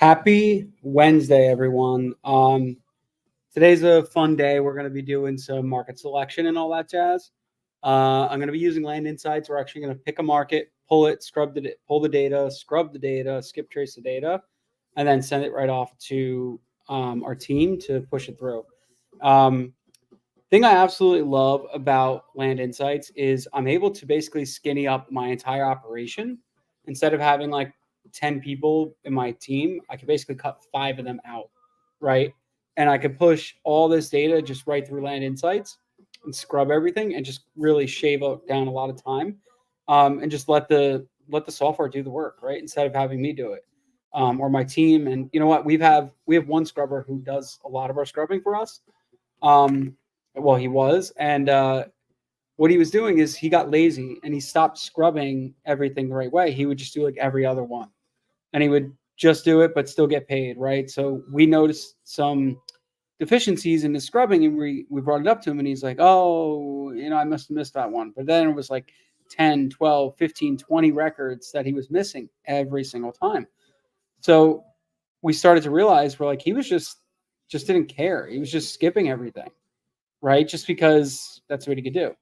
Happy Wednesday, everyone. Today's a fun day. We're going to be doing some market selection and all that jazz. I'm going to be using Land Insights. We're actually going to pick a market, pull it, pull the data, scrub the data, skip trace the data, and then send it right off to our team to push it through. Thing I absolutely love about Land Insights is I'm able to basically skinny up my entire operation. Instead of having like 10 people in my team, I could basically cut 5 of them out, right? And I could push all this data just right through Land Insights and scrub everything and just really shave down a lot of time, and just let the software do the work, right? Instead of having me do it, or my team. And you know what? We have one scrubber who does a lot of our scrubbing for us. Well, he was, and what he was doing is he got lazy and he stopped scrubbing everything the right way. He would just do like every other one, and he would just do it but still get paid, right? So we noticed some deficiencies in the scrubbing, and we brought it up to him, and he's like, oh, I must have missed that one. But then it was like 10, 12, 15, 20 records that he was missing every single time. So we started to realize we're like, he was just didn't care. He was just skipping everything, right? Just because that's what he could do.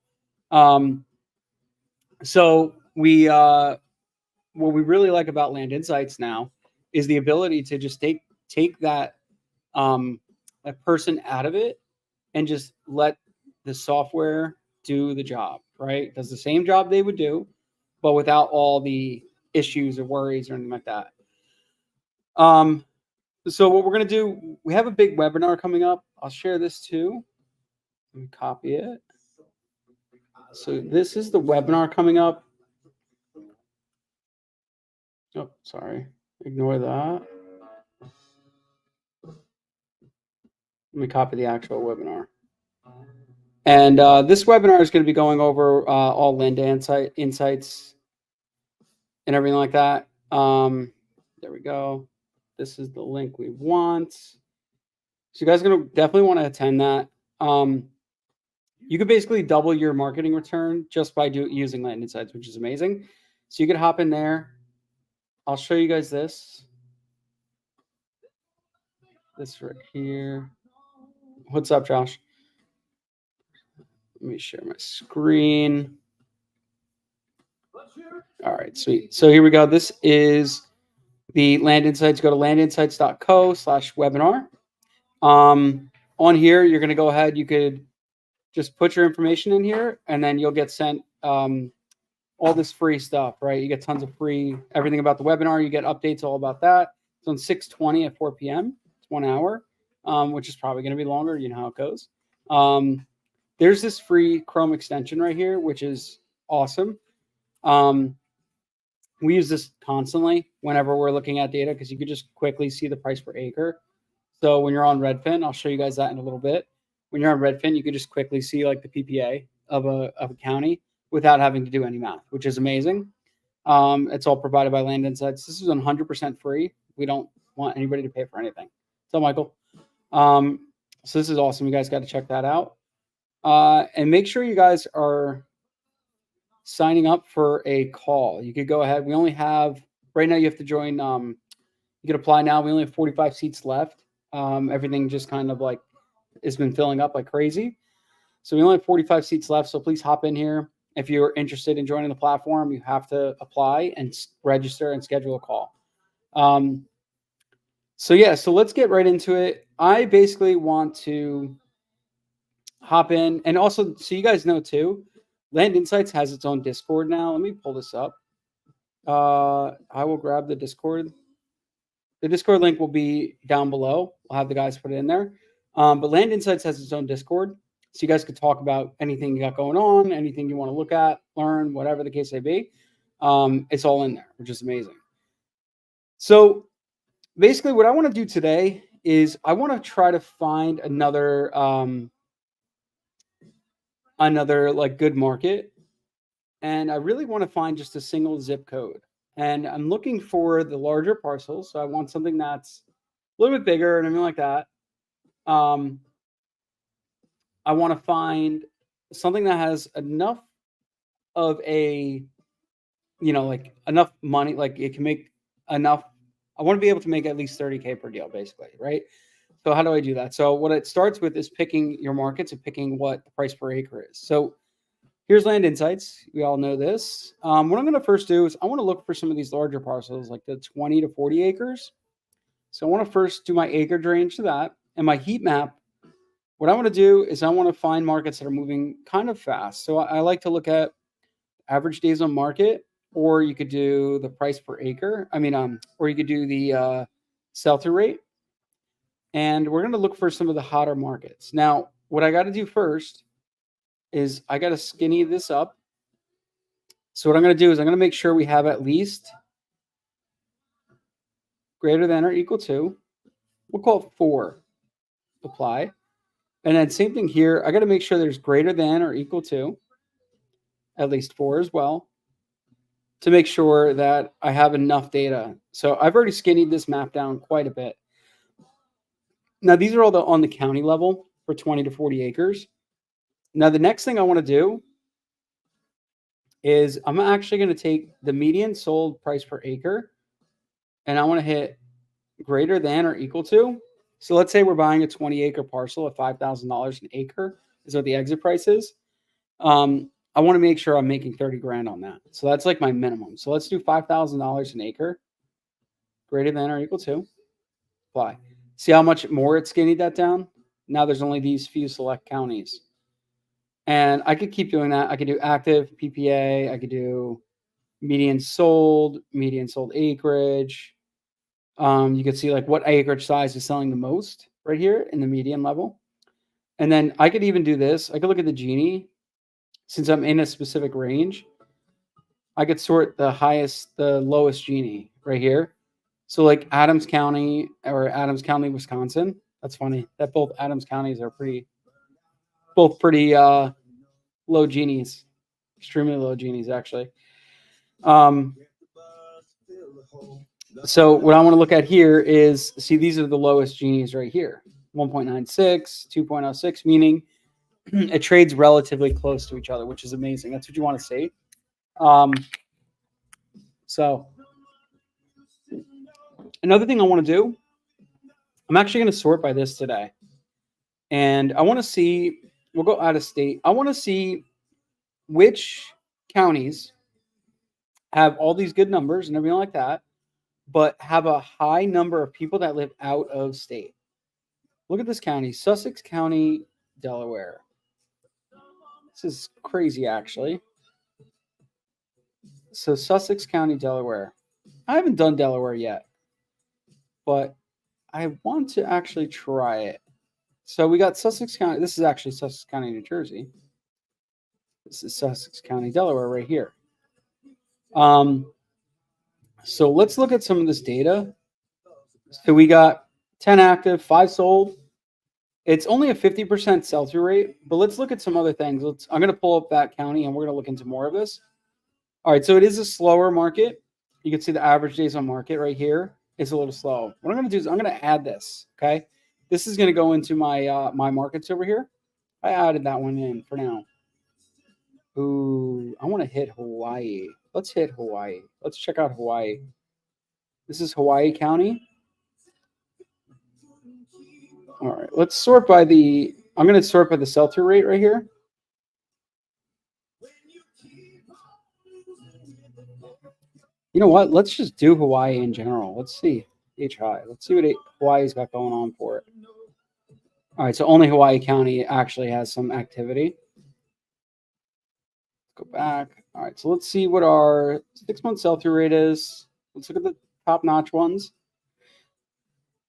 So we what we really like about Land Insights now is the ability to just take that that person out of it and just let the software do the job, right? Does the same job they would do, but without all the issues or worries or anything like that. So what we're going to do, we have a big webinar coming up. I'll share this too. Let me copy it. So this is the webinar coming up. Oh, sorry. Ignore that. Let me copy the actual webinar. And this webinar is going to be going over all Land Insights and everything like that. There we go. This is the link we want. So you guys are going to definitely want to attend that. You could basically double your marketing return just by using Land Insights, which is amazing. So you could hop in there. I'll show you guys this. This right here. What's up, Josh? Let me share my screen. All right, sweet. So here we go. This is the Land Insights. Go to landinsights.co/webinar. On here, you're going to go ahead. You could just put your information in here, and then you'll get sent all this free stuff, right? You get tons of free, everything about the webinar. You get updates all about that. It's on 6/20 at 4 p.m. It's 1 hour, which is probably going to be longer. You know how it goes. There's this free Chrome extension right here, which is awesome. We use this constantly whenever we're looking at data because you could just quickly see the price per acre. So when you're on Redfin, I'll show you guys that in a little bit. When you're on Redfin, you can just quickly see like the PPA of a county without having to do any math, which is amazing. It's all provided by Land Insights. This is 100% free. We don't want anybody to pay for anything. So Michael, so this is awesome. You guys got to check that out. And make sure you guys are signing up for a call. You could go ahead. We only have, right now you have to join, you can apply now. We only have 45 seats left. Everything just kind of like has been filling up like crazy. So we only have 45 seats left. So please hop in here. If you're interested in joining the platform, you have to apply and register and schedule a call. So yeah, so let's get right into it. I basically want to hop in, and also so you guys know too, Land Insights has its own Discord now. Let me pull this up. I will grab the Discord. The Discord link will be down below. I'll have the guys put it in there. But Land Insights has its own Discord. So you guys could talk about anything you got going on, anything you want to look at, learn, whatever the case may be. It's all in there, which is amazing. So basically what I want to do today is I want to try to find another like good market. And I really want to find just a single zip code. And I'm looking for the larger parcels. So I want something that's a little bit bigger and everything like that. I want to find something that has enough of a, like enough money, like it can make enough I want to be able to make at least 30K per deal, basically, right? So how do I do that? So what it starts with is picking your markets and picking what the price per acre is. So here's Land Insights. We all know this. What I'm going to first do is I want to look for some of these larger parcels, like the 20 to 40 acres. So I want to first do my acreage range to that. And my heat map, what I want to do is I want to find markets that are moving kind of fast. So I like to look at average days on market, or you could do the price per acre. Or you could do the sell-through rate. And we're going to look for some of the hotter markets. Now, what I got to do first is I got to skinny this up. So what I'm going to do is I'm going to make sure we have at least greater than or equal to, we'll call it 4, apply. And then same thing here. I got to make sure there's greater than or equal to at least 4 as well, to make sure that I have enough data. So I've already skinnied this map down quite a bit. Now, these are all on the county level for 20 to 40 acres. Now, the next thing I want to do is I'm actually going to take the median sold price per acre, and I want to hit greater than or equal to. So let's say we're buying a 20-acre parcel at $5,000 an acre is what the exit price is. I want to make sure I'm making 30 grand on that. So that's like my minimum. So let's do $5,000 an acre, greater than or equal to, apply. See how much more it skinnied that down? Now there's only these few select counties. And I could keep doing that. I could do active PPA. I could do median sold acreage. You can see like what acreage size is selling the most right here in the median level. And then I could even do this. I could look at the Gini. Since I'm in a specific range, I could sort the lowest Gini right here. So like Adams County or Adams County, Wisconsin. That's funny that both Adams counties are both pretty low Ginies, extremely low Ginies actually. So what I want to look at here is, see, these are the lowest Ginies right here. 1.96, 2.06, meaning it trades relatively close to each other, which is amazing. That's what you want to see. So another thing I want to do, I'm actually going to sort by this today. And I want to see, we'll go out of state. I want to see which counties have all these good numbers and everything like that, but have a high number of people that live out of state. Look at this county, Sussex County, Delaware. This is crazy, actually. So Sussex County, Delaware. I haven't done Delaware yet, but I want to actually try it. So we got Sussex County. This is actually Sussex County, New Jersey. This is Sussex County, Delaware right here. So let's look at some of this data. So we got 10 active, 5 sold. It's only a 50% sell-through rate, but let's look at some other things. I'm going to pull up that county, and we're going to look into more of this. All right, so it is a slower market. You can see the average days on market right here is a little slow. What I'm going to do is I'm going to add this, okay? This is going to go into my my markets over here. I added that one in for now. Ooh, I want to hit Hawaii. Let's hit Hawaii. Let's check out Hawaii. This is Hawaii County. All right, let's sort by the, I'm going to sort by the sell-through rate right here. You know what? Let's just do Hawaii in general. Let's see. HI. Let's see what Hawaii's got going on for it. All right, so only Hawaii County actually has some activity. Let's go back. All right, so let's see what our 6-month sell-through rate is. Let's look at the top-notch ones.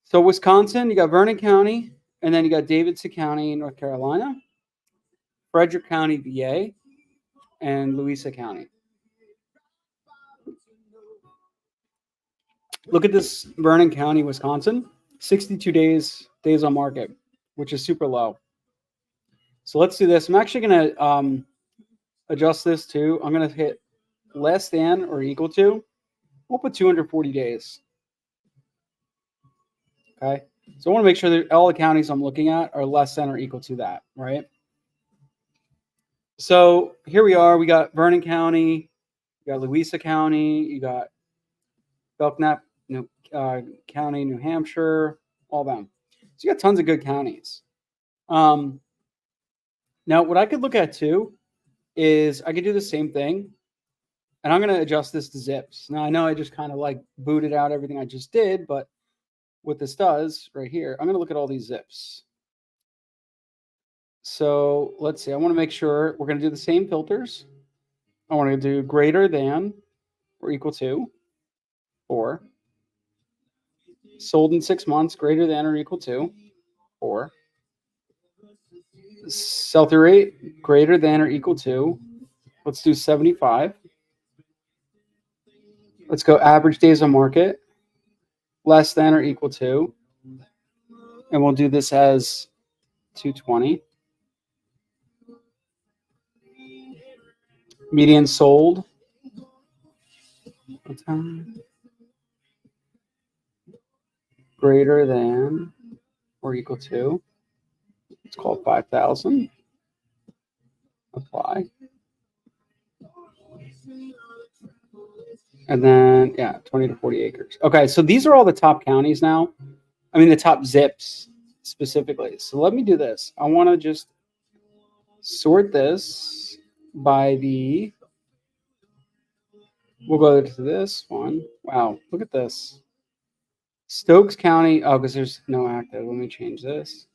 So Wisconsin, you got Vernon County, and then you got Davidson County, North Carolina, Frederick County, VA, and Louisa County. Look at this Vernon County, Wisconsin, 62 days on market, which is super low. So let's do this. I'm actually going to adjust this to, I'm going to hit less than or equal to, we'll put 240 days. Okay. So I want to make sure that all the counties I'm looking at are less than or equal to that, right? So here we are. We got Vernon County, you got Louisa County, you got Belknap County, New Hampshire, all them. So you got tons of good counties. Now, what I could look at too is I could do the same thing, and I'm going to adjust this to zips. Now, I know I just kind of like booted out everything I just did, but what this does right here, I'm going to look at all these zips. So let's see. I want to make sure we're going to do the same filters. I want to do greater than or equal to 4. Sold in 6 months, greater than or equal to 4. Sell-through rate, greater than or equal to, let's do 75. Let's go average days on market, less than or equal to, and we'll do this as 220. Median sold, greater than or equal to, it's called 5,000. Apply. And then, 20 to 40 acres. Okay, so these are all the top counties now. I mean, the top zips specifically. So let me do this. I want to just sort this by the, we'll go to this one. Wow, look at this. Stokes County, oh, because there's no active. Let me change this.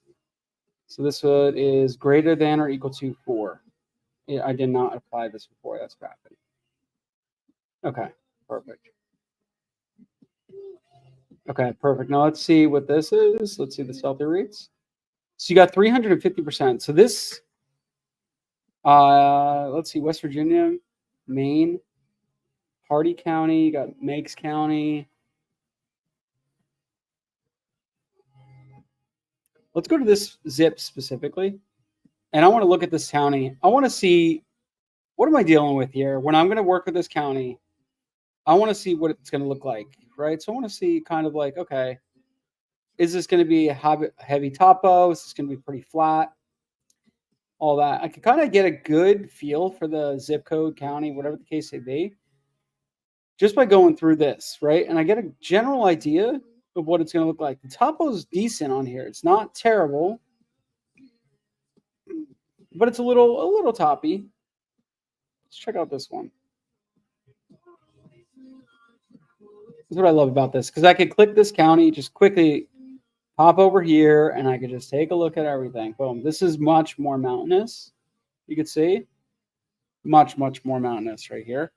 So this one is greater than or equal to 4. I did not apply this before. That's crappy. Okay, perfect. Okay, perfect. Now let's see what this is. Let's see the sell-through rates. So you got 350%. So this, let's see, West Virginia, Maine, Hardy County, you got Meigs County. Let's go to this zip specifically. And I want to look at this county. I want to see, what am I dealing with here? When I'm going to work with this county, I want to see what it's going to look like, right? So I want to see kind of like, okay, is this going to be a heavy topo? Is this going to be pretty flat? All that. I can kind of get a good feel for the zip code, county, whatever the case may be, just by going through this, right? And I get a general idea of what it's going to look like. The topo is decent on here. It's not terrible, but it's a little toppy. Let's check out this one. That's what I love about this, because I could click this county, just quickly pop over here, and I could just take a look at everything. Boom. This is much more mountainous. You can see much more mountainous right here.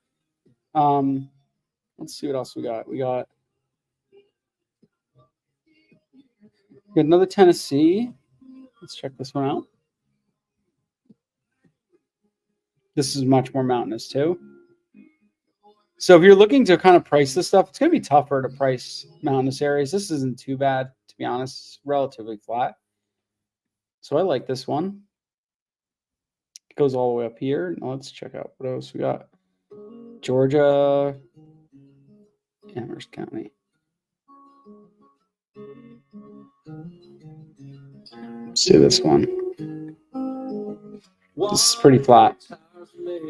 Let's see what else we got. We got another Tennessee. Let's check this one out. This is much more mountainous too. So if you're looking to kind of price this stuff, it's going to be tougher to price mountainous areas. This isn't too bad, to be honest. It's relatively flat. So I like this one. It goes all the way up here. Now let's check out what else we got. Georgia, Amherst County. Let's do this one. This is pretty flat.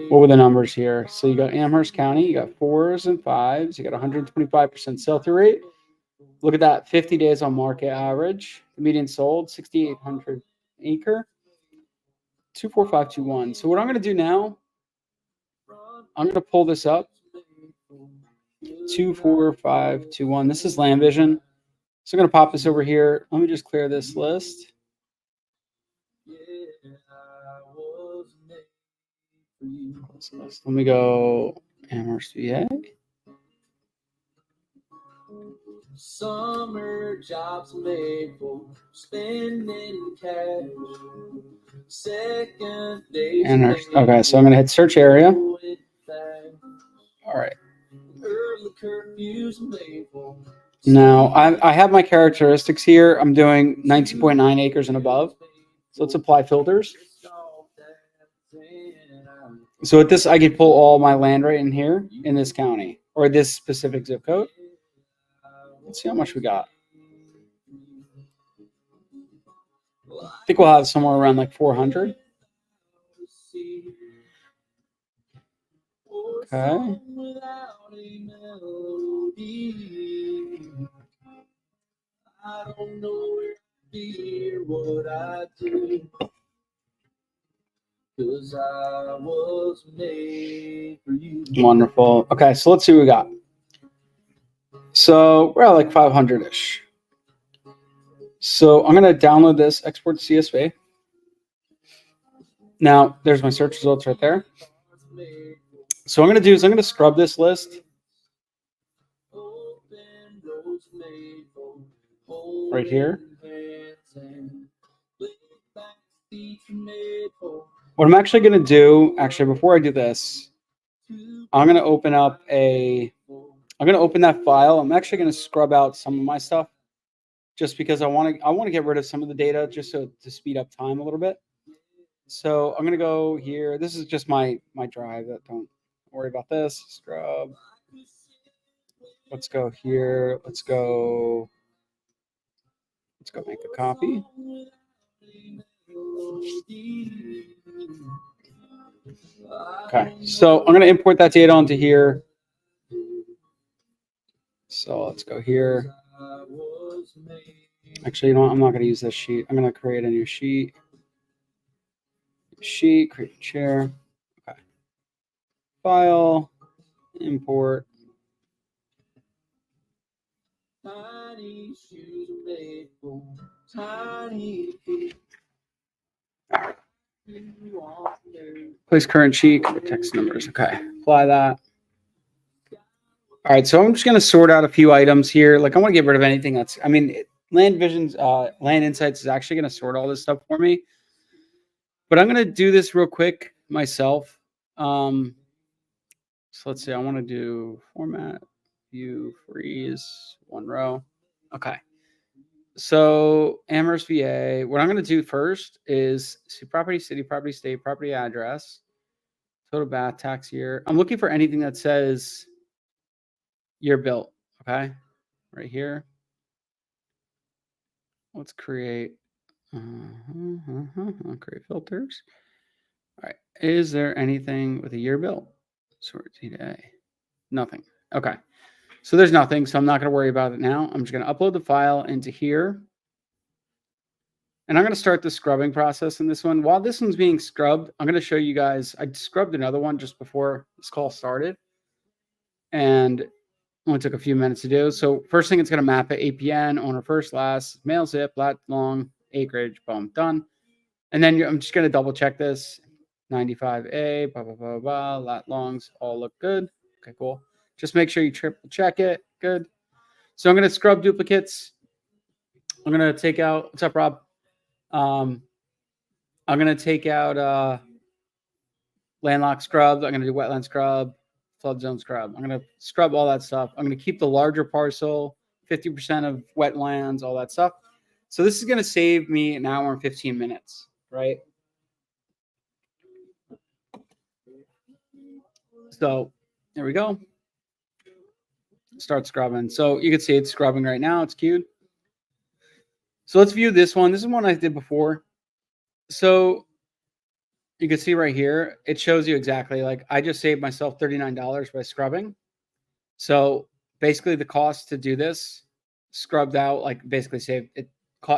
What were the numbers here? So you got Amherst County, you got 4s and 5s, you got 125% sell-through rate. Look at that, 50 days on market average. The median sold, 6,800 acre, 24521. So what I'm going to do now, I'm going to pull this up. 24521. This is Land Vision. So I'm going to pop this over here. Let me just clear this list. Let me go Amherst, VA. Summer jobs made for spending cash. Second days. Amherst. Okay, so I'm going to hit search area. All right. Now, I have my characteristics here. I'm doing 19.9 acres and above. So let's apply filters. So with this, I can pull all my land right in here in this county or this specific zip code. Let's see how much we got. I think we'll have somewhere around like 400. Okay. I don't know where I'd be or what I'd do, 'cause I was made for you. Wonderful. Okay, so let's see what we got. So we're at like 500-ish. So I'm going to download this, export to CSV. Now, there's my search results right there. So what I'm going to do is I'm going to scrub this list right here. What I'm actually going to do, before I do this, I'm going to open that file. I'm actually going to scrub out some of my stuff just because I want to get rid of some of the data just to speed up time a little bit. So I'm going to go here. This is just my drive. Don't worry about this. Scrub. Let's go here. Let's go make a copy. Okay, so I'm going to import that data onto here. So let's go here. Actually, you know what? I'm not going to use this sheet. I'm going to create a new sheet. Create a chair. Okay. File, import. Tiny shoes made for tiny feet. Place current sheet, text numbers. Okay, apply that. All right, so I'm just going to sort out a few items here. Like I want to get rid of anything that's, Land Insights is actually going to sort all this stuff for me. But I'm going to do this real quick myself. So let's see, I want to do format, view, freeze, one row. Okay. So Amherst, VA. What I'm going to do first is see property, city, property, state, property address, total bath, tax year. I'm looking for anything that says year built. Okay, right here. Let's create. Create filters. All right. Is there anything with a year built? Sort today. Nothing. Okay. So there's nothing. So I'm not going to worry about it now. I'm just going to upload the file into here. And I'm going to start the scrubbing process in this one. While this one's being scrubbed, I'm going to show you guys. I scrubbed another one just before this call started. And it only took a few minutes to do. So first thing, it's going to map it APN, owner first, last, mail zip, lat long, acreage, boom, done. And then I'm just going to double check this. 95A, blah, blah, blah, blah, lat longs all look good. Okay, cool. Just make sure you triple check it. Good. So I'm going to scrub duplicates. I'm going to take out, what's up, Rob? I'm going to take out landlocked scrubs. I'm going to do wetland scrub, flood zone scrub. I'm going to scrub all that stuff. I'm going to keep the larger parcel, 50% of wetlands, all that stuff. So this is going to save me an hour and 15 minutes, right? So there we go. Start scrubbing. So you can see it's scrubbing right now. It's queued. So let's view this one. This is one I did before. So you can see right here, it shows you exactly, like I just saved myself $39 by scrubbing. So basically the cost to do this scrubbed out, like basically saved it.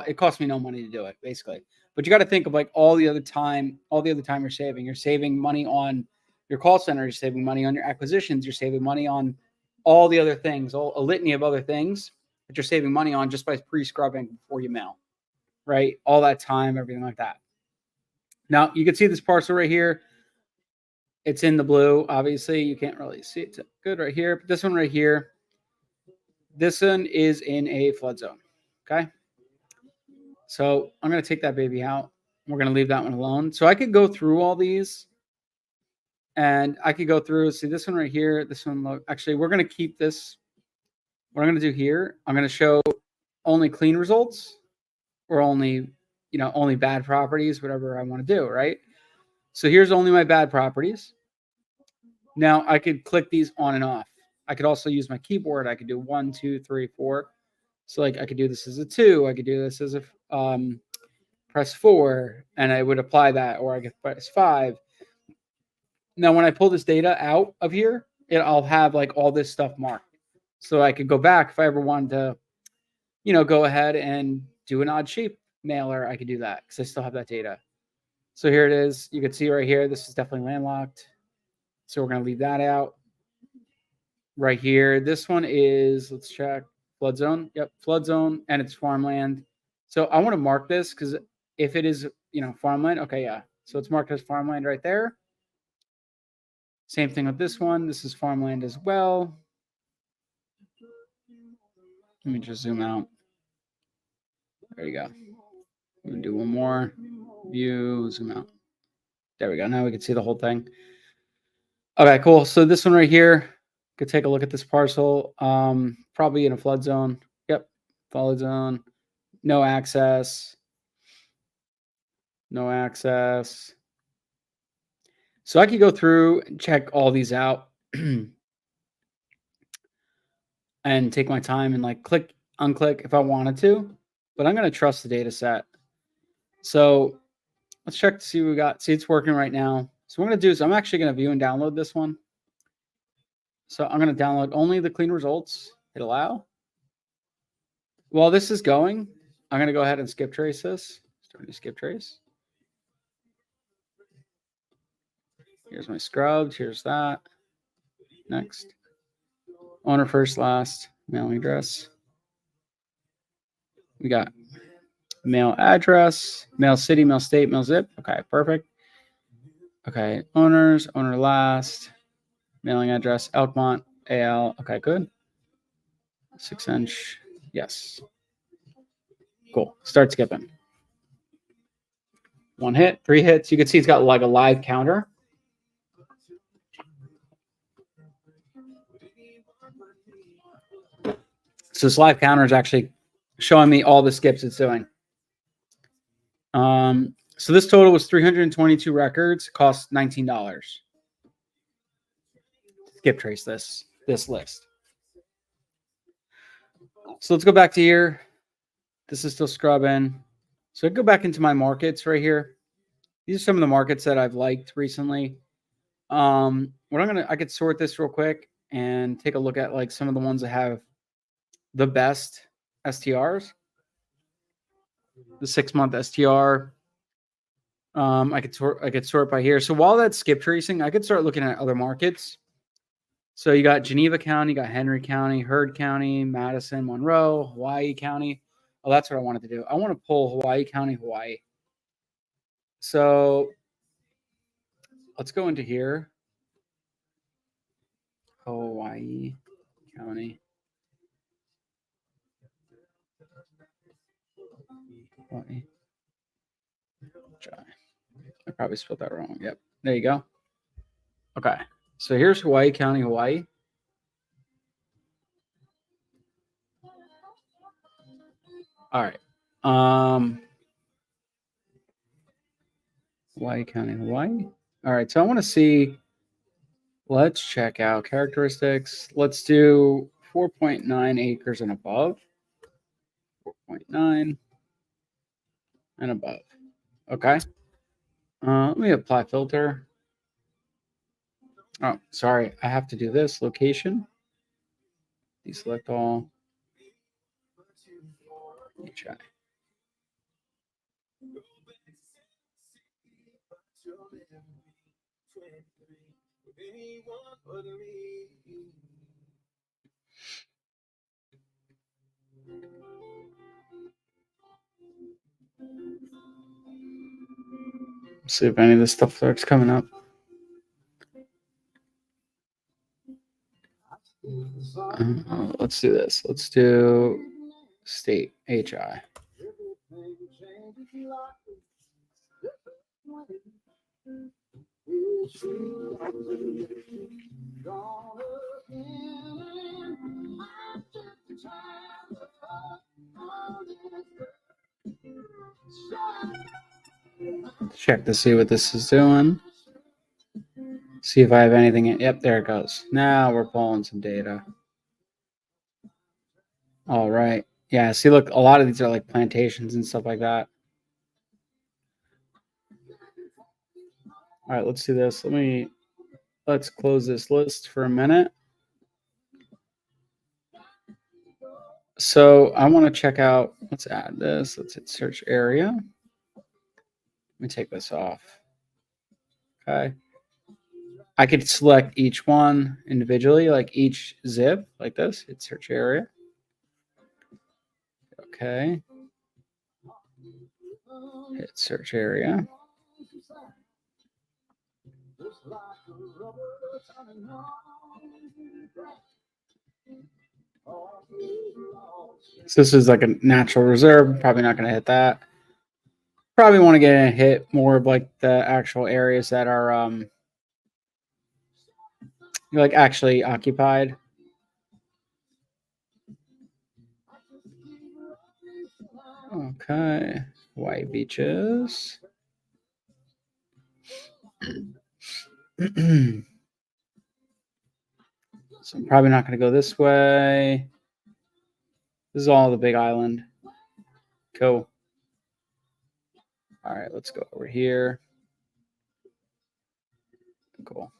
It cost me no money to do it, basically. But you got to think of like all the other time you're saving. You're saving money on your call center. You're saving money on your acquisitions. You're saving money on all the other things, a litany of other things that you're saving money on just by pre-scrubbing before you mail, right? All that time, everything like that. Now you can see this parcel right here. It's in the blue. Obviously, you can't really see it good right here. But this one right here, this one is in a flood zone. Okay. So I'm going to take that baby out. We're going to leave that one alone. So I could go through all these and I could go through, see this one right here. This one, actually, we're going to keep this. What I'm going to do here, I'm going to show only clean results or only bad properties, whatever I want to do, right? So here's only my bad properties. Now I could click these on and off. I could also use my keyboard. I could do 1, 2, 3, 4. So like I could do this as a 2. I could do this as a press 4, and I would apply that, or I could press 5. Now when I pull this data out of here, I'll have like all this stuff marked. So I could go back if I ever wanted to go ahead and do an odd shape mailer, I could do that because I still have that data. So here it is. You can see right here, this is definitely landlocked. So we're going to leave that out. Right here, this one is, let's check, flood zone. Yep, flood zone, and it's farmland. So I want to mark this because if it is, farmland, okay, yeah. So it's marked as farmland right there. Same thing with this one. This is farmland as well. Let me just zoom out. There you go. I'm gonna do one more. View, zoom out. There we go. Now we can see the whole thing. Okay, cool. So this one right here, could take a look at this parcel. Probably in a flood zone. Yep, flood zone. No access. No access. So I could go through and check all these out and take my time and like click, unclick if I wanted to, but I'm going to trust the data set. So let's check to see what we got. See, it's working right now. So what I'm going to do is I'm actually going to view and download this one. So I'm going to download only the clean results. Hit allow. While this is going, I'm going to go ahead and skip trace this. Start to skip trace. Here's my scrubbed. Here's that. Next. Owner first, last, mailing address. We got mail address, mail city, mail state, mail zip. Okay, perfect. Okay, owners, owner last, mailing address, Elkmont, AL. Okay, good. 6-inch. Yes. Cool. Start skipping. 1 hit, 3 hits. You can see it's got like a live counter. So this live counter is actually showing me all the skips it's doing. So this total was 322 records, cost $19. Skip trace this list. So let's go back to here. This is still scrubbing. So I go back into my markets right here. These are some of the markets that I've liked recently. I could sort this real quick and take a look at like some of the ones that have the best STRs. The 6-month STR. I could sort by here. So while that's skip tracing, I could start looking at other markets. So you got Geneva County, you got Henry County, Heard County, Madison, Monroe, Hawaii County. Oh, that's what I wanted to do. I want to pull Hawaii County, Hawaii. So let's go into here. Hawaii County. Hawaii. I probably spelled that wrong. Yep. There you go. Okay. So here's Hawaii County, Hawaii. All right. Hawaii County, Hawaii. All right. So I want to see. Let's check out characteristics. Let's do 4.9 acres and above. 4.9 and above. Okay. Let me apply filter. Oh, sorry. I have to do this. Location. Deselect all. HI. See if any of this stuff starts coming up. Let's do this. Let's do state HI. Check to see what this is doing. See if I have anything in. Yep, there it goes. Now we're pulling some data. All right. Yeah, see, look, a lot of these are like plantations and stuff like that. All right, let's do this. Let's close this list for a minute. So I want to check out, let's add this. Let's hit search area. Let me take this off. Okay. I could select each one individually, like each zip, like this. Hit search area. Okay. Hit search area. So this is like a natural reserve. Probably not going to hit that. Probably want to get a hit more of like the actual areas that are like actually occupied. Okay. White beaches. So I'm probably not going to go this way. This is all the big island. Cool. All right, let's go over here. Cool.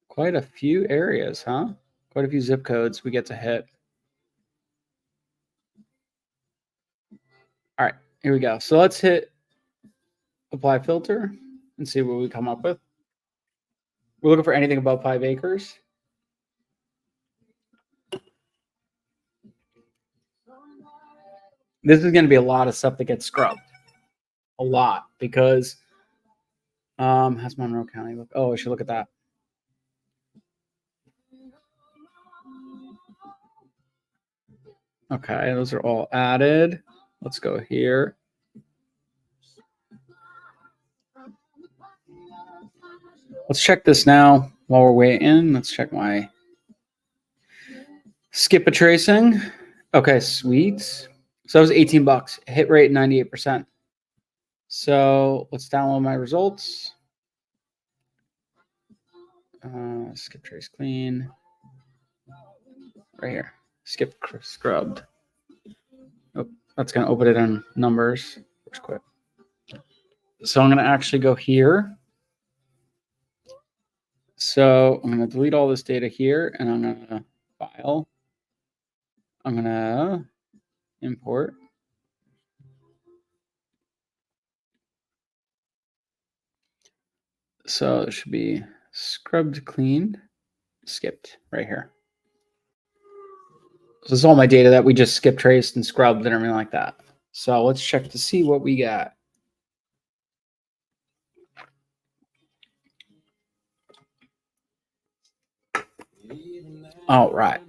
Quite a few areas, huh? Quite a few zip codes we get to hit. All right, here we go. So let's hit apply filter and see what we come up with. We're looking for anything above 5 acres. This is going to be a lot of stuff that gets scrubbed. A lot, because how's Monroe County look? Oh, I should look at that. Okay, those are all added. Let's go here. Let's check this now while we're waiting. Let's check my skip a tracing. Okay, sweet. So that was $18. Hit rate 98%. So let's download my results. Skip trace clean. Right here. Skip scrubbed. Oh, that's going to open it on numbers. Just quick. So I'm going to actually go here. So I'm going to delete all this data here, and I'm going to file. I'm going to import. So it should be scrubbed, cleaned, skipped right here. So this is all my data that we just skip traced and scrubbed and everything like that. So let's check to see what we got. All right.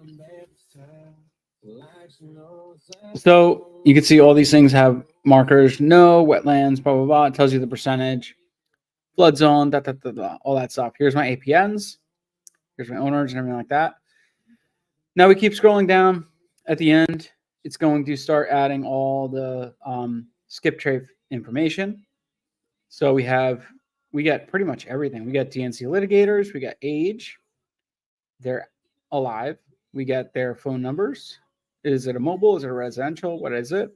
So you can see all these things have markers, no wetlands, blah, blah, blah. It tells you the percentage, flood zone, all that stuff. Here's my APNs. Here's my owners and everything like that. Now we keep scrolling down. At the end, it's going to start adding all the skip trace information. So we get pretty much everything. We got DNC litigators. We got age. They're alive. We get their phone numbers. Is it a mobile? Is it a residential? What is it?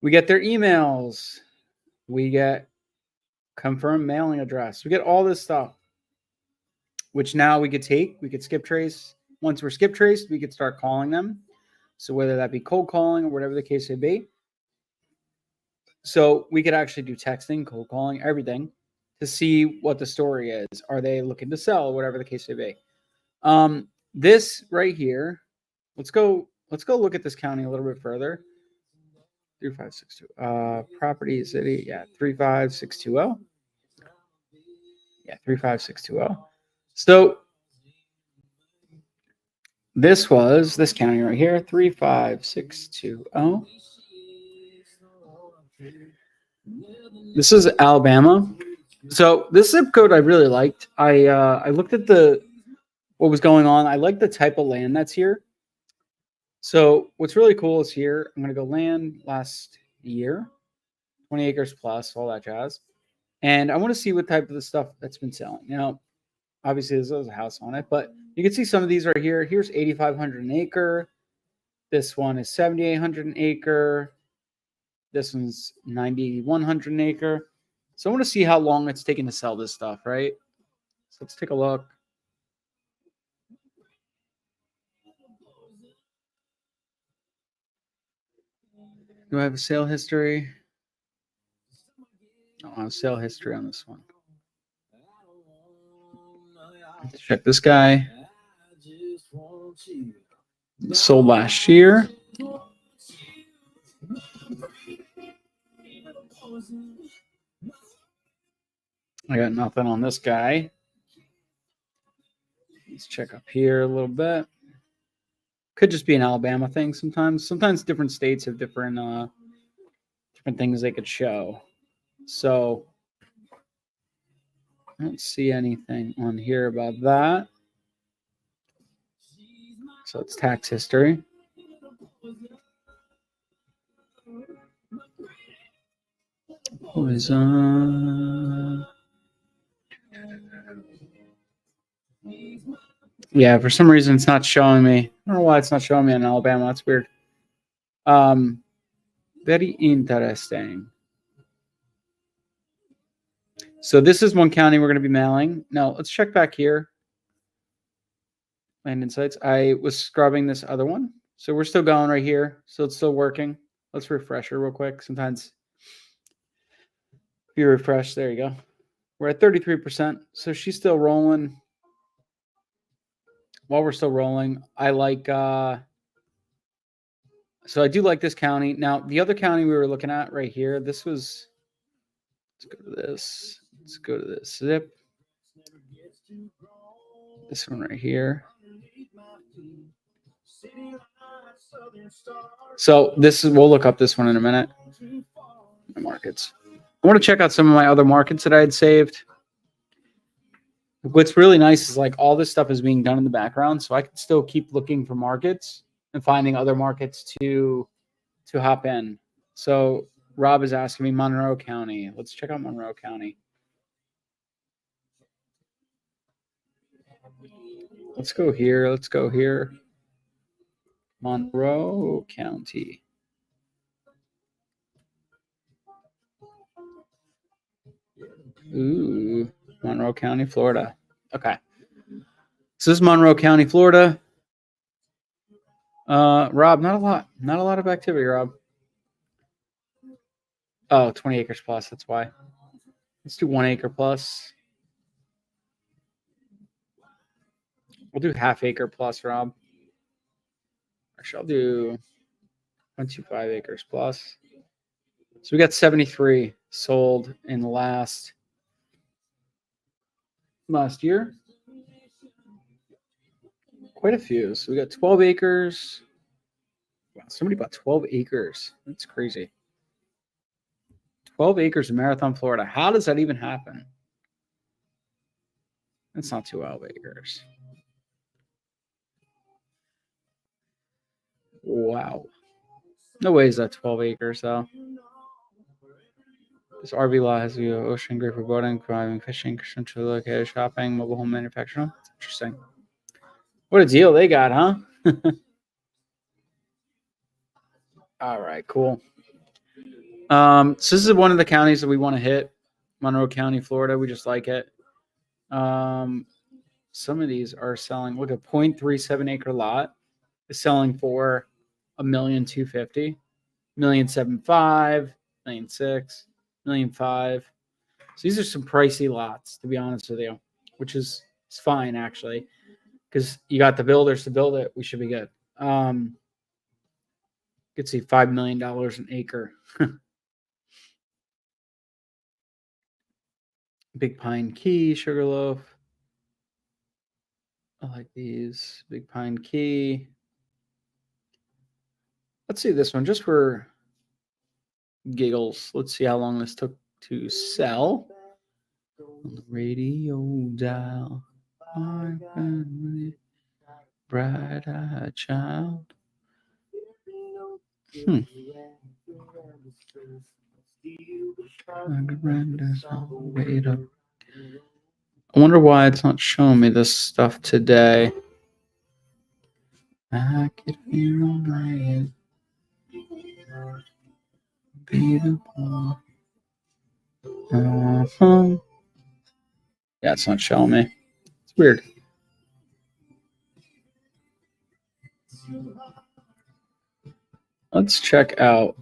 We get their emails. We get confirmed mailing address. We get all this stuff, which now we could take. We could skip trace. Once we're skip traced, we could start calling them. So whether that be cold calling or whatever the case may be. So we could actually do texting, cold calling, everything to see what the story is. Are they looking to sell? Whatever the case may be. This right here, let's go look at this county a little bit further. 3562. Property city, yeah, 35620. Yeah, 35620. So this was this county right here, 35620. This is Alabama. So this zip code I really liked. I looked at what was going on. I like the type of land that's here. So what's really cool is here, I'm going to go land last year, 20 acres plus, all that jazz. And I want to see what type of the stuff that's been selling. Now, obviously there's a house on it, but you can see some of these right here. Here's 8,500 an acre. This one is 7,800 an acre. This one's 9,100 an acre. So I want to see how long it's taking to sell this stuff, right? So let's take a look. Do I have a sale history? I don't have sale history on this one. Let's check this guy. Sold last year. I got nothing on this guy. Let's check up here a little bit. Could just be an Alabama thing sometimes. Sometimes different states have different things they could show. So I don't see anything on here about that. So it's tax history. Yeah, for some reason it's not showing me. I don't know why it's not showing me in Alabama. That's weird. Very interesting. So this is one county we're going to be mailing. Now let's check back here. Land Insights. I was scrubbing this other one. So we're still going right here. So it's still working. Let's refresh her real quick. Sometimes if you refresh, there you go. We're at 33%. So she's still rolling. While we're still rolling, I like, so I do like this county. Now, the other county we were looking at right here, this was, let's go to this. Let's go to this zip. This one right here. So this is, we'll look up this one in a minute. My markets. I want to check out some of my other markets that I had saved. What's really nice is like all this stuff is being done in the background, so I can still keep looking for markets and finding other markets to hop in. So Rob is asking me Monroe County. Let's check out Monroe County. Let's go here. Let's go here. Monroe County. Ooh, Monroe County, Florida. Okay. So this is Monroe County, Florida. Rob, not a lot of activity, Rob. Oh, 20 acres plus, that's why. Let's do 1 acre plus. We'll do half acre plus, Rob. Actually, I'll do 125 acres plus. So we got 73 sold in the last year. Quite a few. So we got 12 acres. Wow, somebody bought 12 acres. That's crazy. 12 acres in Marathon, Florida. How does that even happen? That's not 12 acres. Wow. No way is that 12 acres, though. This RV lot has the ocean great for boating, driving, fishing, centrally located shopping, mobile home manufacturing. That's interesting. What a deal they got, huh? All right, cool. So this is one of the counties that we want to hit. Monroe County, Florida. We just like it. Some of these are selling. Look at 0.37 acre lot is selling for $1,250,000, $1,750,000, $1,600,000, $1,500,000. So these are some pricey lots, to be honest with you, which is it's fine actually, because you got the builders to build it. We should be good. You could see $5 million an acre. Big Pine Key, Sugarloaf. I like these. Big Pine Key. Let's see this one just for giggles. Let's see how long this took to sell. On the radio dial. Bright-eyed child. I wonder why it's not showing me this stuff today. I could feel my beautiful. Yeah, it's not showing me. It's weird. Let's check out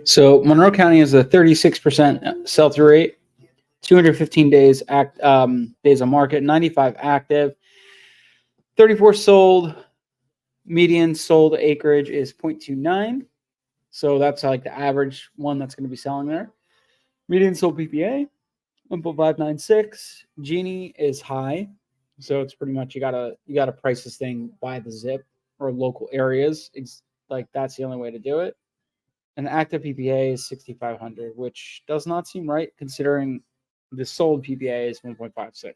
So Monroe County has a 36% sell-through rate, 215 days days on market, 95 active, 34 sold. Median sold acreage is 0.29. So that's like the average one that's going to be selling there. Median sold PPA 1.596. Gini is high, so it's pretty much you gotta price this thing by the zip or local areas. It's like that's the only way to do it. And the active PPA is 6,500, which does not seem right considering the sold PPA is 1.56.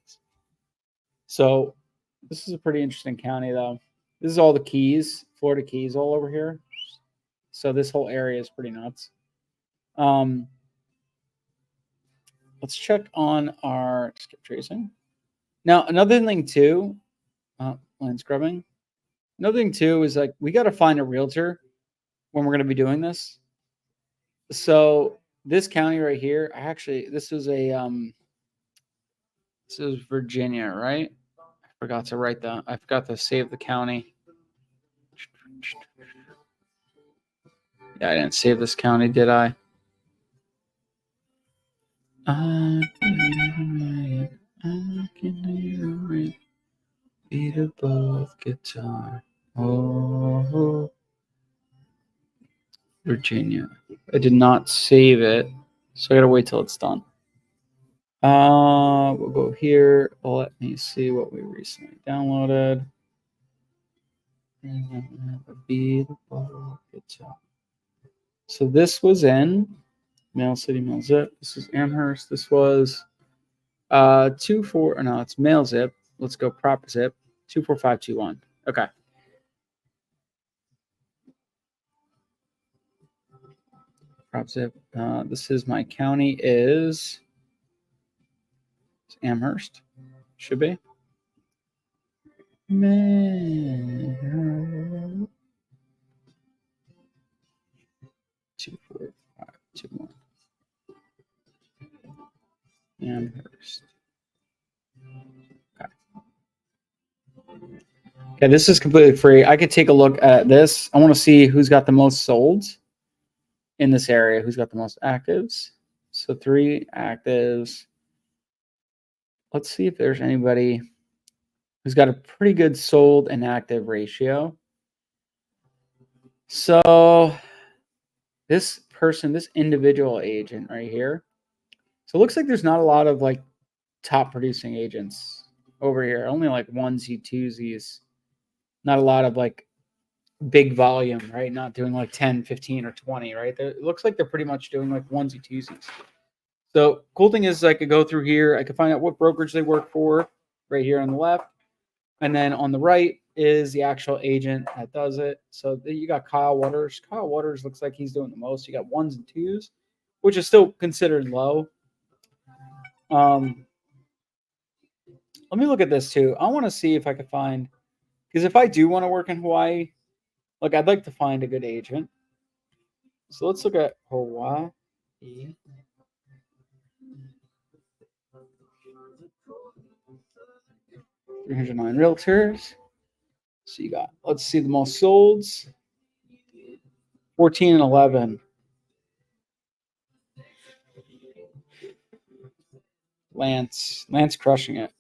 So this is a pretty interesting county, though. This is all the Keys, Florida Keys, all over here. So this whole area is pretty nuts. Let's check on our skip tracing. Now, another thing too, land scrubbing. Another thing too is like we got to find a realtor when we're going to be doing this. So this county right here, this is Virginia, right? I forgot to write that. I forgot to save the county. Yeah, I didn't save this county, did I? I can hear it beat above guitar. Oh, Virginia. I did not save it, so I gotta wait till it's done. We'll go here. Let me see what we recently downloaded. Beat above guitar. So this was in Mail City, Mail Zip. This is Amherst. This was 24. No, it's Mail Zip. Let's go Prop Zip 24521. Okay. Prop Zip. This is my county is Amherst. Should be. Man. 24521. Amherst. Okay, this is completely free. I could take a look at this. I want to see who's got the most solds in this area, who's got the most actives. So 3 actives. Let's see if there's anybody who's got a pretty good sold and active ratio. So this person, this individual agent right here. So it looks like there's not a lot of like top producing agents over here. Only like onesie, twosies. Not a lot of like big volume, right? Not doing like 10, 15, or 20, right? It looks like they're pretty much doing like onesie, twosies. So cool thing is I could go through here. I could find out what brokerage they work for right here on the left. And then on the right is the actual agent that does it. So you got Kyle Waters. Kyle Waters looks like he's doing the most. You got 1s and 2s, which is still considered low. Let me look at this too. I want to see if I could find, because if I do want to work in Hawaii, like I'd like to find a good agent. So let's look at Hawaii. 309 realtors. So you got, let's see the most solds. 14 and 11. Lance crushing it.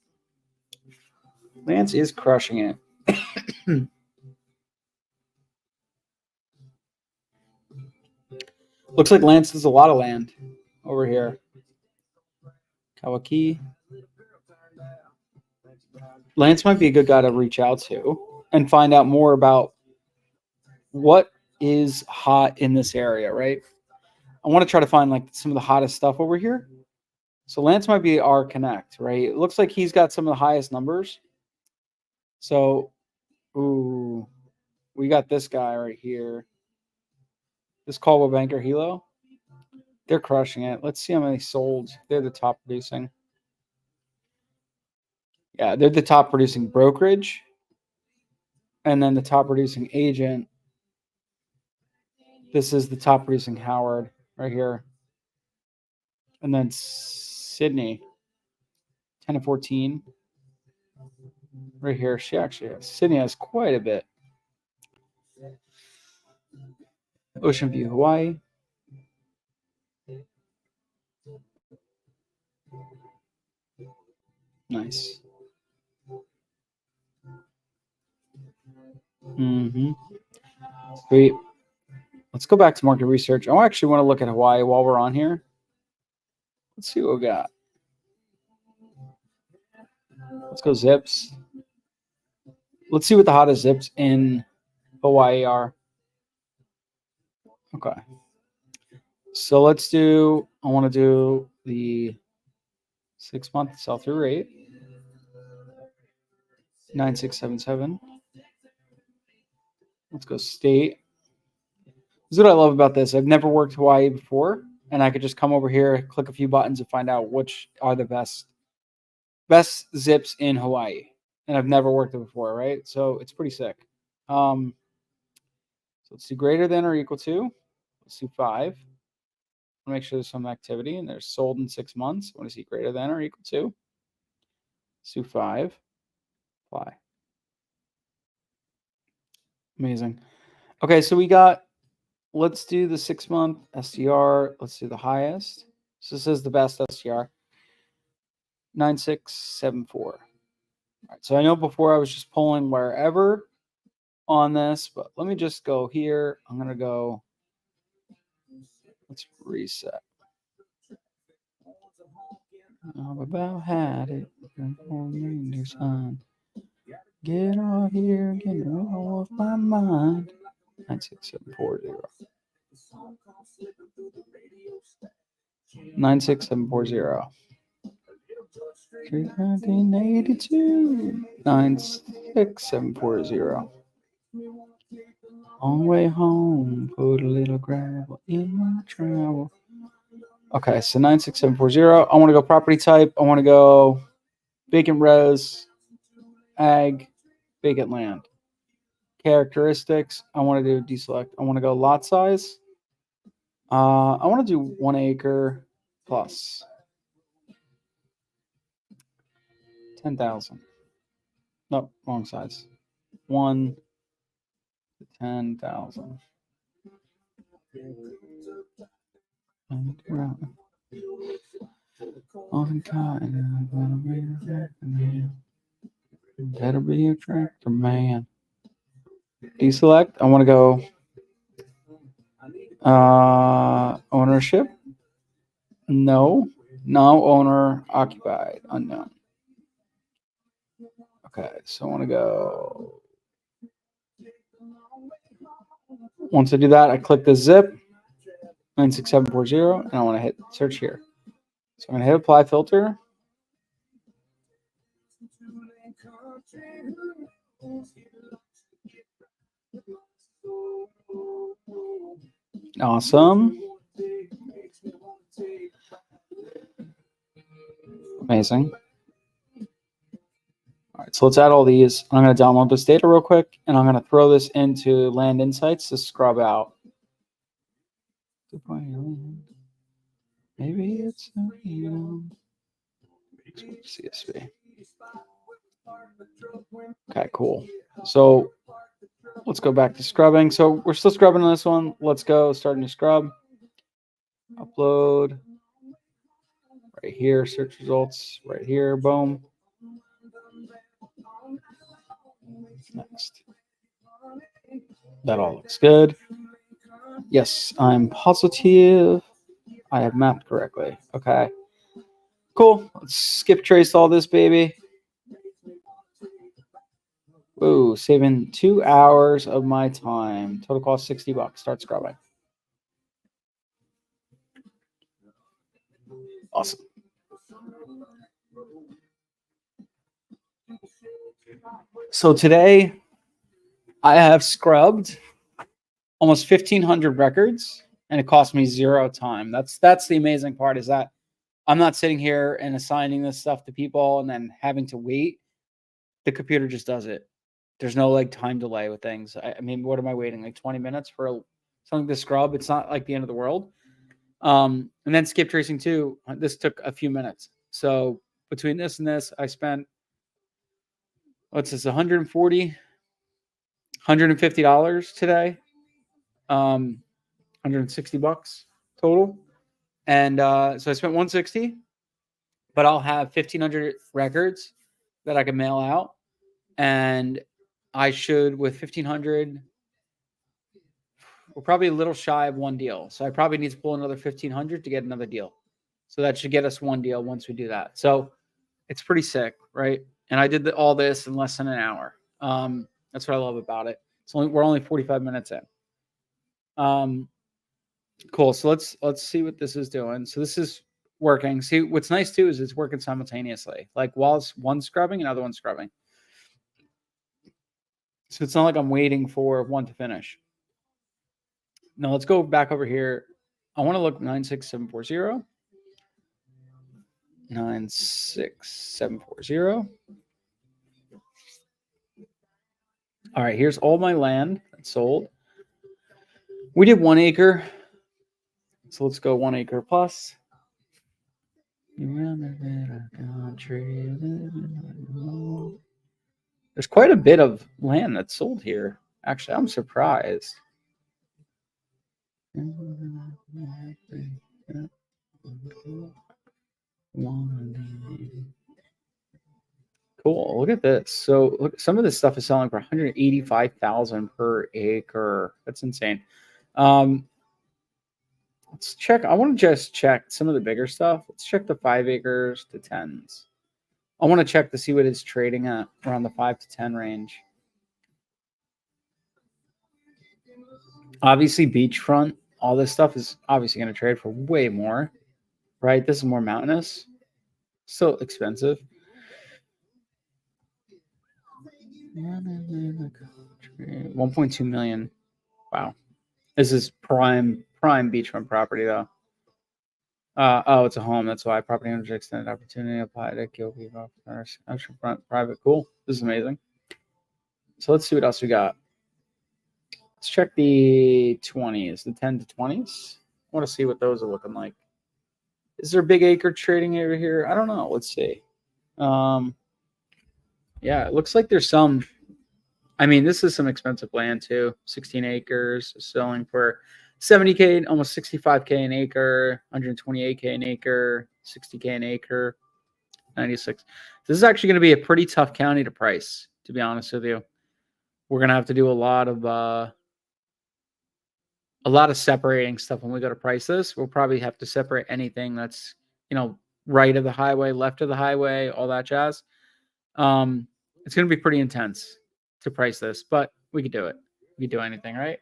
Lance is crushing it. Looks like Lance does a lot of land over here. Kawaki. Lance might be a good guy to reach out to and find out more about what is hot in this area, right? I want to try to find like some of the hottest stuff over here. So Lance might be our connect, right? It looks like he's got some of the highest numbers. So, we got this guy right here. This Caldwell Banker Hilo. They're crushing it. Let's see how many sold. They're the top producing. Yeah, they're the top producing brokerage. And then the top producing agent. This is the top producing Howard right here. And then Sydney, 10 to 14. Right here. She actually has, Sydney has quite a bit. Ocean View, Hawaii. Nice. Sweet. Let's go back to market research. I actually want to look at Hawaii while we're on here. Let's see what we got. Let's go zips. Let's see what the hottest zips in Hawaii are. Okay. So let's do, I want to do the 6-month sell-through rate. 9677. Let's go state. This is what I love about this. I've never worked Hawaii before, and I could just come over here, click a few buttons, and find out which are the best zips in Hawaii. And I've never worked it before, right? So it's pretty sick. So let's do greater than or equal to. Let's do 5. Make sure there's some activity, and they're sold in 6 months. I want to see greater than or equal to. Let's do 5. Apply. Amazing. Okay, so we got, let's do the 6-month STR. Let's do the highest. So this is the best STR. 9674. All right, so I know before I was just pulling wherever on this, but let me just go here. I'm going to go, let's reset. I've about had it. Get out here, get it off my mind. 96740. 96740. 1982. 96740. On the way home, put a little gravel in my travel. Okay, so 96740. I want to go property type. I want to go vacant res, ag, vacant land. Characteristics. I want to do deselect. I want to go lot size. I want to do 1 acre plus 10,000. Nope, wrong size. 1 to 10,000. Better be a tractor man. Deselect. I want to go ownership. No owner occupied. Unknown. Okay, so I want to go. Once I do that, I click the zip 96740, and I want to hit search here. So I'm going to hit apply filter. Awesome. Amazing. All right, so let's add all these. I'm going to download this data real quick, and I'm going to throw this into Land Insights to scrub out. Maybe it's CSV. Okay, cool. So let's go back to scrubbing. So we're still scrubbing on this one. Let's go start a new scrub. Upload. Right here, search results. Right here, boom. Next. That all looks good. Yes, I'm positive I have mapped correctly. Okay. Cool. Let's skip trace all this, baby. Ooh, saving 2 hours of my time. Total cost $60. Start scrubbing. Awesome. So today I have scrubbed almost 1,500 records, and it cost me 0 time. That's the amazing part, is that I'm not sitting here and assigning this stuff to people and then having to wait. The computer just does it. There's no like time delay with things. I mean, what am I waiting? Like 20 minutes for something to scrub? It's not like the end of the world. And then skip tracing too. This took a few minutes. So between this and this, I spent, what's this, $140, $150 today. $160 total. And so I spent 160, but I'll have 1,500 records that I can mail out. And I should, with 1,500, we're probably a little shy of one deal. So I probably need to pull another 1,500 to get another deal. So that should get us one deal once we do that. So it's pretty sick, right? And I did all this in less than an hour. That's what I love about it. We're only 45 minutes in. Cool. So let's see what this is doing. So this is working. See, what's nice too is it's working simultaneously. Like while one's scrubbing, another one's scrubbing. So it's not like I'm waiting for one to finish. Now let's go back over here. I want to look 96740. 96740. All right, here's all my land that's sold. We did 1 acre. So let's go 1 acre plus. There's quite a bit of land that's sold here. Actually, I'm surprised. Cool. Look at this. So look, some of this stuff is selling for $185,000 per acre. That's insane. Let's check. I want to just check some of the bigger stuff. Let's check the 5 acres to 10s. I want to check to see what it's trading at around the 5 to 10 range. Obviously, beachfront, all this stuff is obviously going to trade for way more, right? This is more mountainous, still expensive. 1.2 million. Wow. This is prime beachfront property though. Oh, it's a home. That's why property owners extended opportunity apply to kill people. Front private. Cool. This is amazing. So let's see what else we got. Let's check the 20s, the 10 to 20s. I want to see what those are looking like. Is there big acre trading over here? I don't know. Let's see. Yeah, it looks like there's some. I mean, this is some expensive land too. 16 acres selling for $70K, almost $65K an acre, $128K an acre, $60K an acre, 96. This is actually going to be a pretty tough county to price, to be honest with you. We're going to have to do a lot of separating stuff when we go to price this. We'll probably have to separate anything that's, right of the highway, left of the highway, all that jazz. It's going to be pretty intense to price this, but we could do it. We could do anything, right?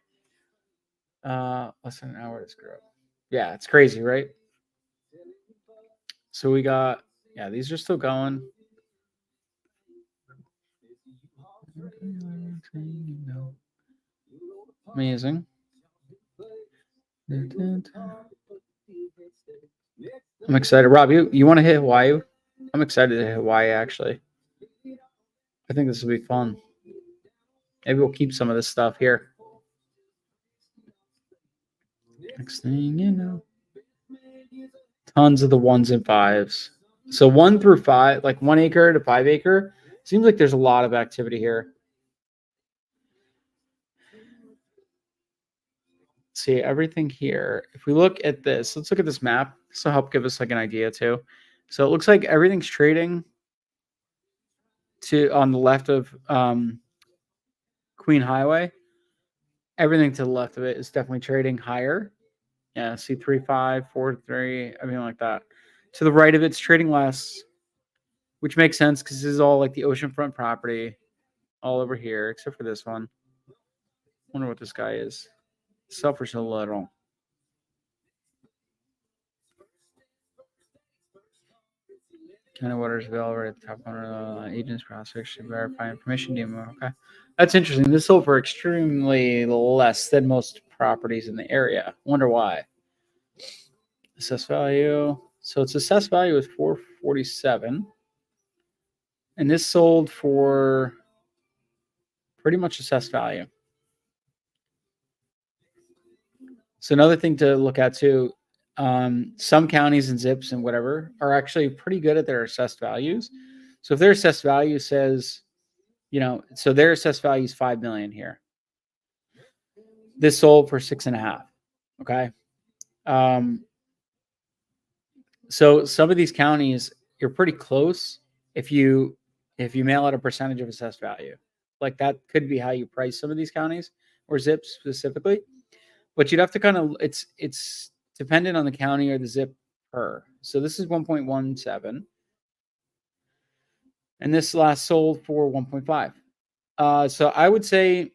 Less than an hour to screw up. Yeah, it's crazy, right? So we got, these are still going. Amazing. I'm excited. Rob, you want to hit Hawaii? I'm excited to hit Hawaii, actually. I think this will be fun. Maybe we'll keep some of this stuff here. Next thing you know. Tons of the 1s and 5s. So 1 through 5, like 1 acre to 5 acre. Seems like there's a lot of activity here. See everything here. If we look at this, let's look at this map. This will help give us like an idea too. So it looks like everything's trading on the left of Queen Highway. Everything to the left of it is definitely trading higher. Yeah, see 3.5, 4.3, everything like that. To the right of it's trading less, which makes sense because this is all like the oceanfront property all over here, except for this one. Wonder what this guy is. Selfish a little. Kind of waters available at the top corner. Agents prospects should verify information demo. Okay, that's interesting. This sold for extremely less than most properties in the area. Wonder why. Assessed value. So its assessed value is 447, and this sold for pretty much assessed value. So another thing to look at too. Some counties and zips and whatever are actually pretty good at their assessed values. So if their assessed value says, so their assessed value is $5 million here. This sold for 6.5. Okay. So some of these counties, you're pretty close if you mail out a percentage of assessed value. Like that could be how you price some of these counties or zips specifically. But you'd have to kind of it's dependent on the county or the zip per. So this is 1.17, and this last sold for 1.5. So I would say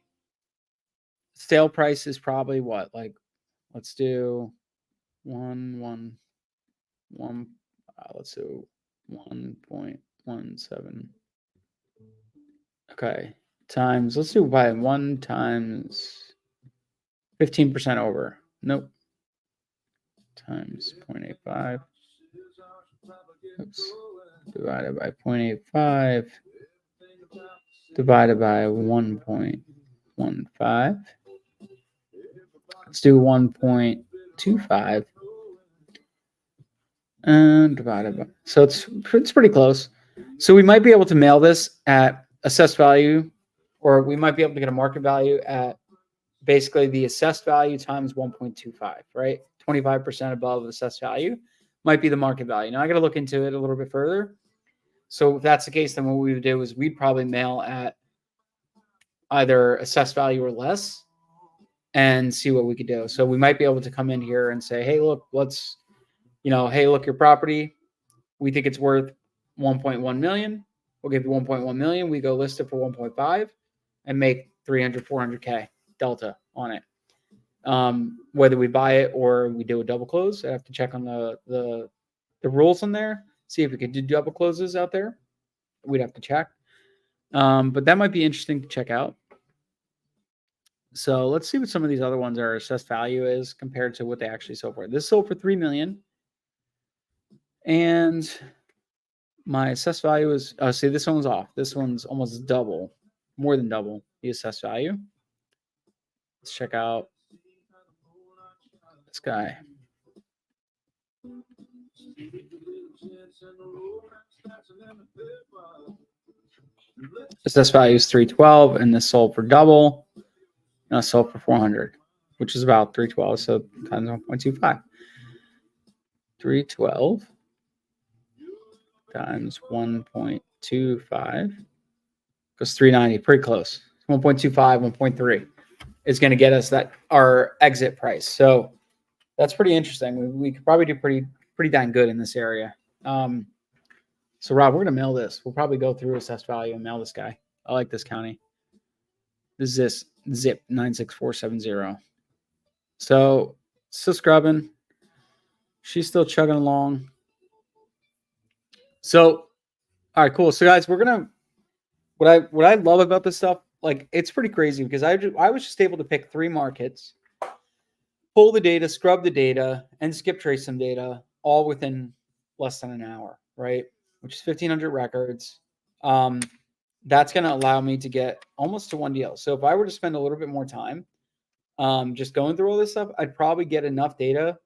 sale price is probably what, like, let's do one. Let's do 1.17. Okay, times. Let's do by 1 times 15% over. Nope. Times 0.85. Oops. Divided by 0.85. Divided by 1.15. Let's do 1.25. And divided by. So it's pretty close. So we might be able to mail this at assessed value, or we might be able to get a market value at basically the assessed value times 1.25, right? 25% above assessed value might be the market value. Now I got to look into it a little bit further. So if that's the case, then what we would do is we'd probably mail at either assessed value or less and see what we could do. So we might be able to come in here and say, hey, look, let's, hey, look, your property, we think it's worth 1.1 million. We'll give you 1.1 million. We go list it for 1.5 and make 300, 400K delta on it. Whether we buy it or we do a double close, I have to check on the rules on there, see if we could do double closes out there. We'd have to check. But that might be interesting to check out. So let's see what some of these other ones are assessed value is compared to what they actually sold for. This sold for 3 million. And my assessed value is, see, this one's off. This one's almost double, more than double the assessed value. Let's check out this guy. Assessed value is 312, and this sold for double. And it sold for 400, which is about 312. So times 1.25. 312 times 1.25 goes 390. Pretty close. 1.25, 1.3 is going to get us our exit price. So that's pretty interesting. We could probably do pretty dang good in this area. So Rob, we're gonna mail this. We'll probably go through assessed value and mail this guy. I like this county. This is this zip 96470. So still scrubbing. She's still chugging along. So, all right, cool. So guys, we're gonna what I love about this stuff, like it's pretty crazy because I was just able to pick 3 markets, pull the data, scrub the data, and skip trace some data all within less than an hour, right? Which is 1,500 records. That's going to allow me to get almost to one deal. So if I were to spend a little bit more time just going through all this stuff, I'd probably get enough data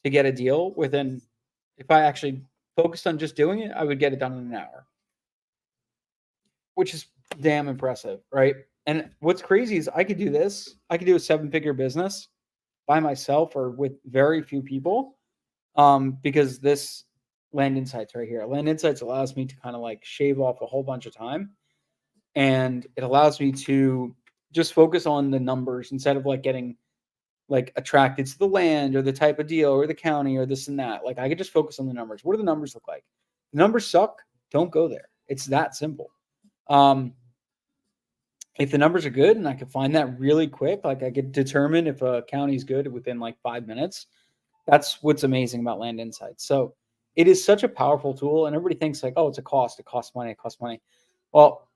to get a deal within, if I actually focused on just doing it, I would get it done in an hour, which is damn impressive, right? And what's crazy is I could do this. I could do a 7-figure business by myself or with very few people because this Land Insights right here. Land Insights allows me to kind of like shave off a whole bunch of time, and it allows me to just focus on the numbers instead of like getting like attracted to the land or the type of deal or the county or this and that. Like I could just focus on the numbers. What do the numbers look like? The numbers suck. Don't go there. It's that simple. If the numbers are good and I can find that really quick, like I could determine if a county is good within like 5 minutes. That's what's amazing about Land Insights. So it is such a powerful tool, and everybody thinks like, oh, it's a cost. It costs money. It costs money. Well,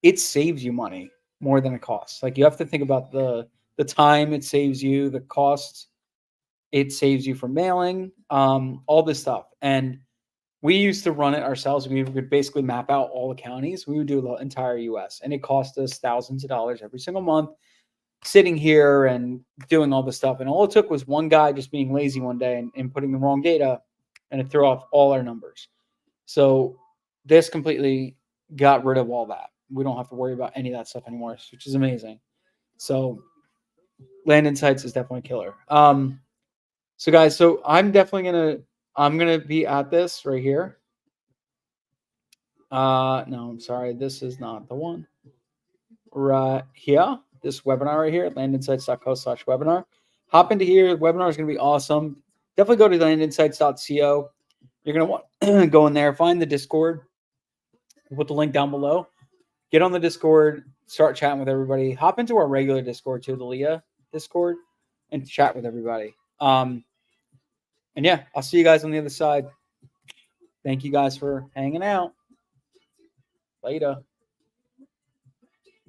it saves you money more than it costs. Like you have to think about the time it saves you, the costs it saves you for mailing, all this stuff. And we used to run it ourselves. We would basically map out all the counties. We would do the entire US, and it cost us thousands of dollars every single month sitting here and doing all this stuff. And all it took was one guy just being lazy one day and putting the wrong data, and it threw off all our numbers. So this completely got rid of all that. We don't have to worry about any of that stuff anymore, which is amazing. So Land Insights is definitely killer. So guys, so I'm gonna be at this right here. No, I'm sorry, this is not the one. Right here, this webinar right here, landinsights.co/webinar. Hop into here. The webinar is gonna be awesome. Definitely go to landinsights.co. You're gonna want to go in there, find the Discord. We'll put the link down below. Get on the Discord, start chatting with everybody. Hop into our regular Discord too, the Leah Discord, and chat with everybody. And yeah, I'll see you guys on the other side. Thank you guys for hanging out. Later.